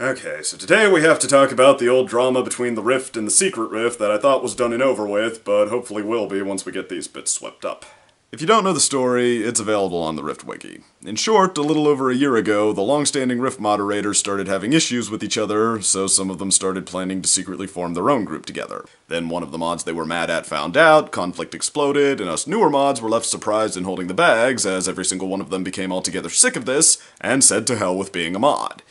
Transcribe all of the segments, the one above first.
Okay, so today we have to talk about the old drama between the Rift and the Secret Rift that I thought was done and over with, but hopefully will be once we get these bits swept up. If you don't know the story, it's available on the Rift Wiki. In short, a little over a year ago, the long-standing Rift moderators started having issues with each other, so some of them started planning to secretly form their own group together. Then one of the mods they were mad at found out, conflict exploded, and us newer mods were left surprised and holding the bags, as every single one of them became altogether sick of this, and said to hell with being a mod.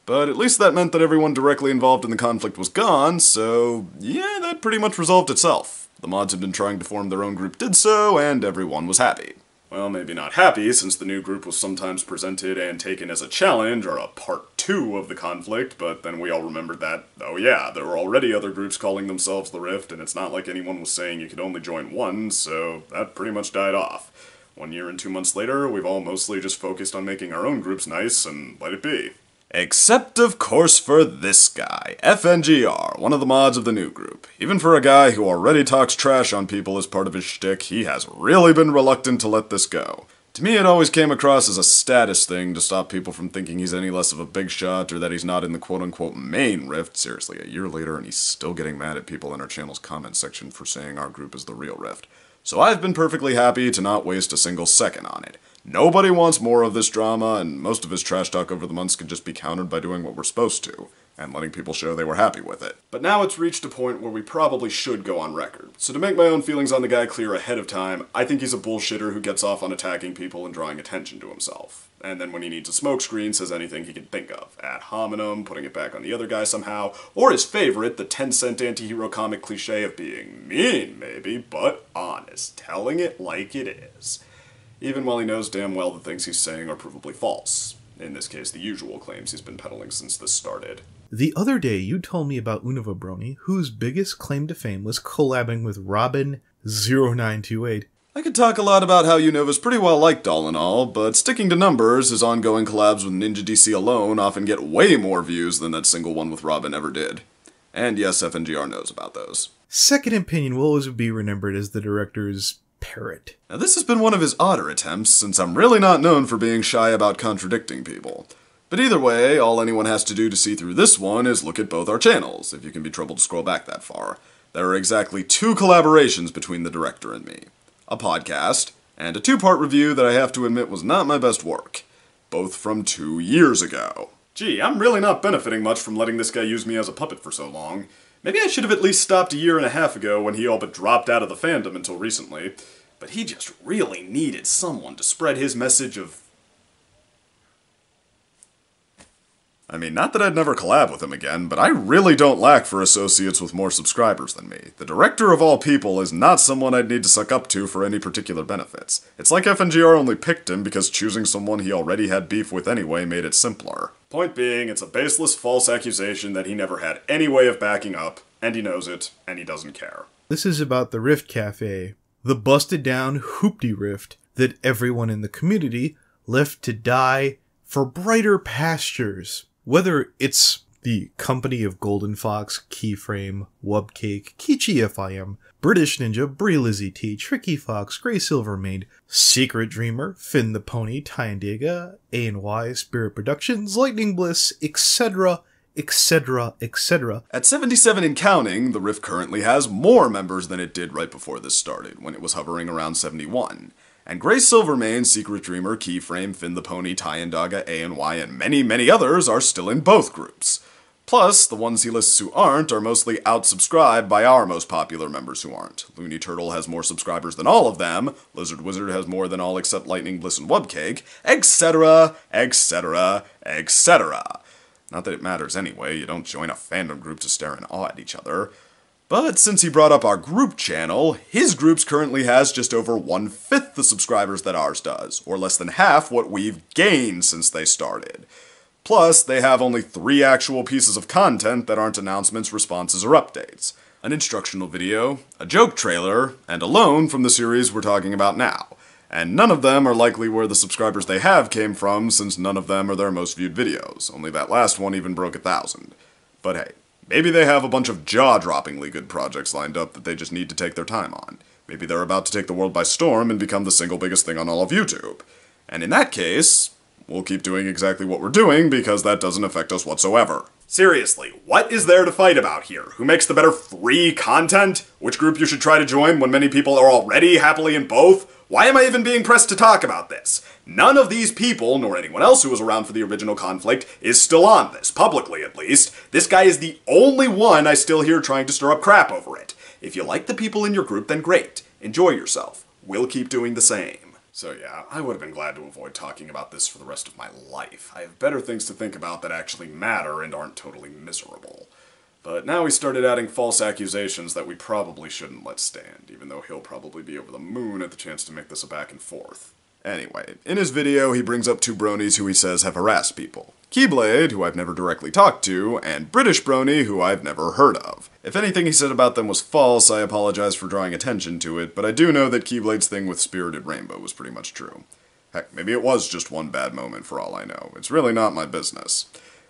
But at least that meant that everyone directly involved in the conflict was gone, so yeah, that pretty much resolved itself. The mods had been trying to form their own group did so, and everyone was happy. Well, maybe not happy, since the new group was sometimes presented and taken as a challenge, or a part 2 of the conflict, but then we all remembered that, oh yeah, there were already other groups calling themselves the Rift, and it's not like anyone was saying you could only join one, so that pretty much died off. 1 year and 2 months later, we've all mostly just focused on making our own groups nice, and let it be. Except, of course, for this guy, FNGR, one of the mods of the new group. Even for a guy who already talks trash on people as part of his shtick, he has really been reluctant to let this go. To me, it always came across as a status thing to stop people from thinking he's any less of a big shot or that he's not in the quote-unquote main Rift. Seriously, a year later and he's still getting mad at people in our channel's comment section for saying our group is the real Rift. So I've been perfectly happy to not waste a single second on it. Nobody wants more of this drama, and most of his trash talk over the months can just be countered by doing what we're supposed to, and letting people show they were happy with it. But now it's reached a point where we probably should go on record. So to make my own feelings on the guy clear ahead of time, I think he's a bullshitter who gets off on attacking people and drawing attention to himself. And then when he needs a smokescreen, says anything he can think of. Ad hominem, putting it back on the other guy somehow, or his favorite, the 10-cent anti-hero comic cliche of being mean, maybe, but honest, telling it like it is. Even while he knows damn well the things he's saying are provably false. In this case, the usual claims he's been peddling since this started. The other day, you told me about Not To Brony, whose biggest claim to fame was collabing with Robin0928. I could talk a lot about how Unova's pretty well liked all in all, but sticking to numbers, his ongoing collabs with Ninja DC alone often get way more views than that single one with Robin ever did. And yes, FNGR knows about those. Second Opinion will always be remembered as the director's parrot. Now this has been one of his odder attempts, since I'm really not known for being shy about contradicting people. But either way, all anyone has to do to see through this one is look at both our channels, if you can be troubled to scroll back that far. There are exactly 2 collaborations between the director and me. A podcast, and a 2-part review that I have to admit was not my best work. Both from 2 years ago. Gee, I'm really not benefiting much from letting this guy use me as a puppet for so long. Maybe I should have at least stopped 1.5 years ago when he all but dropped out of the fandom until recently. But he just really needed someone to spread his message of... I mean, not that I'd never collab with him again, but I really don't lack for associates with more subscribers than me. The director of all people is not someone I'd need to suck up to for any particular benefits. It's like FNGR only picked him because choosing someone he already had beef with anyway made it simpler. Point being, it's a baseless false accusation that he never had any way of backing up, and he knows it, and he doesn't care. This is about the Rift Cafe, the busted down hoopty rift that everyone in the community left to die for brighter pastures. Whether it's the company of Golden Fox, Keyframe, Wubcake, Kichi FIM, British Ninja, Brie Lizzie T, Tricky Fox, Grey Silvermane, Secret Dreamer, Finn the Pony, Tyandega, A&Y, Spirit Productions, Lightning Bliss, etc., etc., etc. At 77 and counting, the Rift currently has more members than it did right before this started, when it was hovering around 71. And Grey Silvermane, Secret Dreamer, Keyframe, Finn the Pony, Tyandega, A&Y, and many, many others are still in both groups. Plus, the ones he lists who aren't are mostly outsubscribed by our most popular members who aren't. Looney Turtle has more subscribers than all of them, Lizard Wizard has more than all except Lightning Bliss and Wubcake, etc., etc., etc. Not that it matters anyway, you don't join a fandom group to stare in awe at each other. But since he brought up our group channel, his group currently has just over 1/5 the subscribers that ours does, or less than half what we've gained since they started. Plus, they have only 3 actual pieces of content that aren't announcements, responses, or updates. An instructional video, a joke trailer, and a loan from the series we're talking about now. And none of them are likely where the subscribers they have came from, since none of them are their most viewed videos. Only that last one even broke 1,000. But hey, maybe they have a bunch of jaw-droppingly good projects lined up that they just need to take their time on. Maybe they're about to take the world by storm and become the single biggest thing on all of YouTube. And in that case, we'll keep doing exactly what we're doing because that doesn't affect us whatsoever. Seriously, what is there to fight about here? Who makes the better free content? Which group you should try to join when many people are already happily in both? Why am I even being pressed to talk about this? None of these people, nor anyone else who was around for the original conflict, is still on this, publicly at least. This guy is the only one I still hear trying to stir up crap over it. If you like the people in your group, then great. Enjoy yourself. We'll keep doing the same. So yeah, I would have been glad to avoid talking about this for the rest of my life. I have better things to think about that actually matter and aren't totally miserable. But now he started adding false accusations that we probably shouldn't let stand, even though he'll probably be over the moon at the chance to make this a back and forth. Anyway, in his video he brings up two bronies who he says have harassed people. Keyblade, who I've never directly talked to, and British Brony, who I've never heard of. If anything he said about them was false, I apologize for drawing attention to it, but I do know that Keyblade's thing with Spirited Rainbow was pretty much true. Heck, maybe it was just one bad moment for all I know. It's really not my business.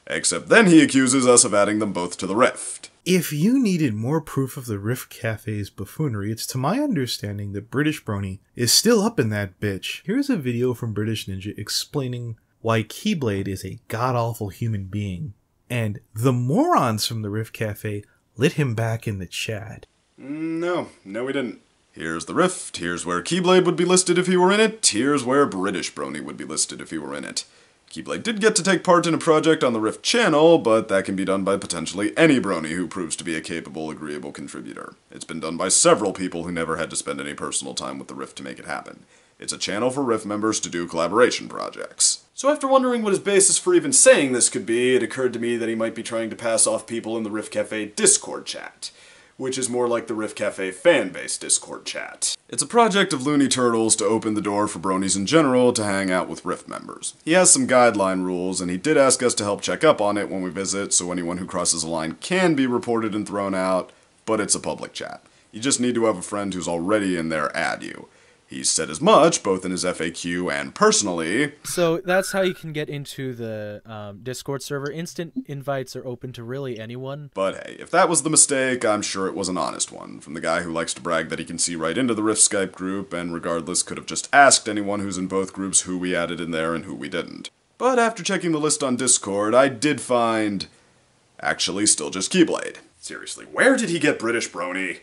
Except then he accuses us of adding them both to the Rift. If you needed more proof of the Rift Cafe's buffoonery, it's to my understanding that British Brony is still up in that bitch. Here's a video from British Ninja explaining why Keyblade is a god-awful human being, and the morons from the Rift Cafe lit him back in the chat. No, we didn't. Here's the Rift, here's where Keyblade would be listed if he were in it, here's where British Brony would be listed if he were in it. Keyblade did get to take part in a project on the Rift channel, but that can be done by potentially any brony who proves to be a capable, agreeable contributor. It's been done by several people who never had to spend any personal time with the Rift to make it happen. It's a channel for Rift members to do collaboration projects. So after wondering what his basis for even saying this could be, it occurred to me that he might be trying to pass off people in the Rift Cafe Discord chat, which is more like the Rift Cafe fan-based Discord chat. It's a project of Looney Turtles to open the door for bronies in general to hang out with Rift members. He has some guideline rules, and he did ask us to help check up on it when we visit, so anyone who crosses a line can be reported and thrown out, but it's a public chat. You just need to have a friend who's already in there add you. He's said as much, both in his FAQ and personally. So that's how you can get into the Discord server. Instant invites are open to really anyone. But hey, if that was the mistake, I'm sure it was an honest one, from the guy who likes to brag that he can see right into the Rift Skype group, and regardless could have just asked anyone who's in both groups who we added in there and who we didn't. But after checking the list on Discord, I did find... actually still just Keyblade. Seriously, where did he get British Brony?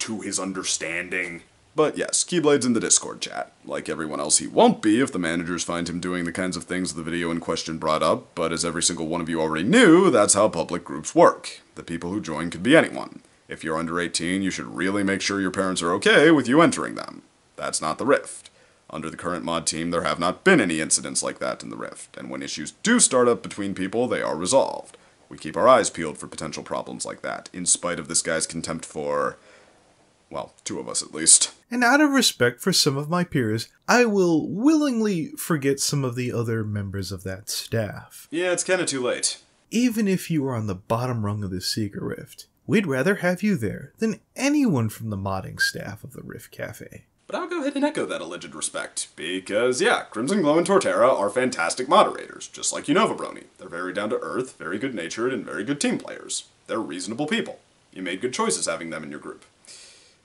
To his understanding... But yes, Keyblade's in the Discord chat. Like everyone else, he won't be if the managers find him doing the kinds of things the video in question brought up, but as every single one of you already knew, that's how public groups work. The people who join could be anyone. If you're under 18, you should really make sure your parents are okay with you entering them. That's not the Rift. Under the current mod team, there have not been any incidents like that in the Rift, and when issues do start up between people, they are resolved. We keep our eyes peeled for potential problems like that, in spite of this guy's contempt for... well, two of us at least. And out of respect for some of my peers, I will willingly forget some of the other members of that staff. Yeah, it's kinda too late. Even if you are on the bottom rung of the Secret Rift, we'd rather have you there than anyone from the modding staff of the Rift Cafe. But I'll go ahead and echo that alleged respect, because yeah, Crimson Glow and Torterra are fantastic moderators, just like Unova Brony. They're very down-to-earth, very good-natured, and very good team players. They're reasonable people. You made good choices having them in your group.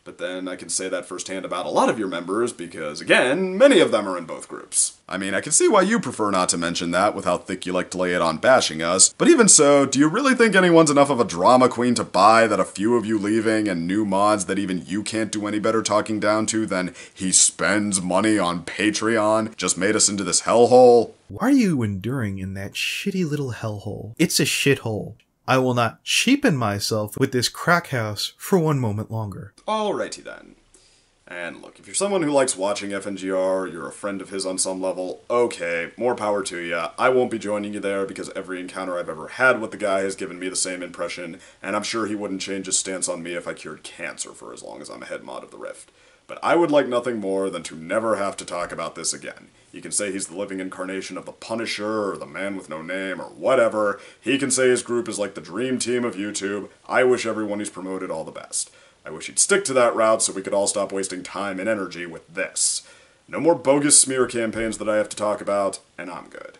But then I can say that firsthand about a lot of your members because, again, many of them are in both groups. I mean, I can see why you prefer not to mention that with how thick you like to lay it on bashing us, but even so, do you really think anyone's enough of a drama queen to buy that a few of you leaving and new mods that even you can't do any better talking down to than he spends money on Patreon just made us into this hellhole? Why are you enduring in that shitty little hellhole? It's a shithole. I will not cheapen myself with this crack house for one moment longer. Alrighty then. And look, if you're someone who likes watching FNGR, you're a friend of his on some level, okay, more power to ya. I won't be joining you there because every encounter I've ever had with the guy has given me the same impression, and I'm sure he wouldn't change his stance on me if I cured cancer for as long as I'm a head mod of the Rift. But I would like nothing more than to never have to talk about this again. You can say he's the living incarnation of the Punisher, or the Man with No Name, or whatever. He can say his group is like the dream team of YouTube. I wish everyone he's promoted all the best. I wish he'd stick to that route so we could all stop wasting time and energy with this. No more bogus smear campaigns that I have to talk about, and I'm good.